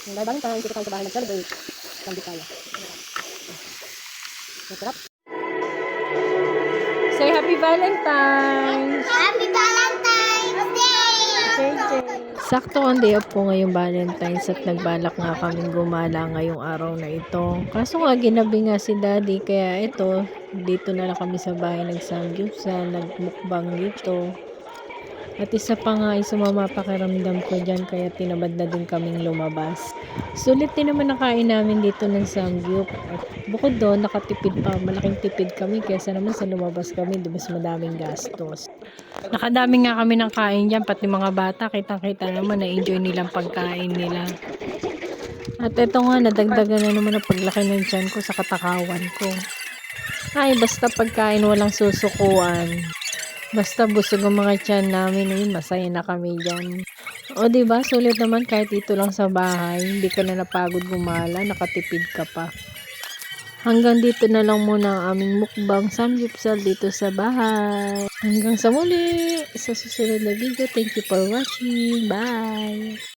Yung Valentine, dito tayo sa bahay nag-celebrate. Lang di kaya. Masarap. Say Happy Valentine's! Happy Valentine's Day! Sakto ang day off ko ngayong Valentine's at nagbalak nga kaming gumala ngayong araw na ito. Kaso nga ginabi nga si Daddy kaya ito, dito na lang kami sa bahay nag-samgyupsal, nagmukbang dito. At isa pa nga ay sumama pakiramdam ko dyan kaya tinamad na din kaming lumabas. Sulit din naman nakain namin dito ng samgyup. At bukod doon, nakatipid pa. Malaking tipid kami kaysa naman sa lumabas kami, di mas madaming gastos. Nakadami nga kami ng kain dyan, pati mga bata, kitang-kita naman na-enjoy nilang pagkain nila. At ito nga, nadagdagan na naman ang paglaki ng tiyan ko sa katakawan ko. Ay, basta pagkain walang susukuan. Basta busog ang mga tiyan namin, masaya na kami dyan. O diba, sulit naman kahit dito lang sa bahay, hindi ka na napagod gumala, nakatipid ka pa. Hanggang dito na lang muna ang aming mukbang samgyupsal dito sa bahay. Hanggang sa muli, sa susunod na video. Thank you for watching. Bye!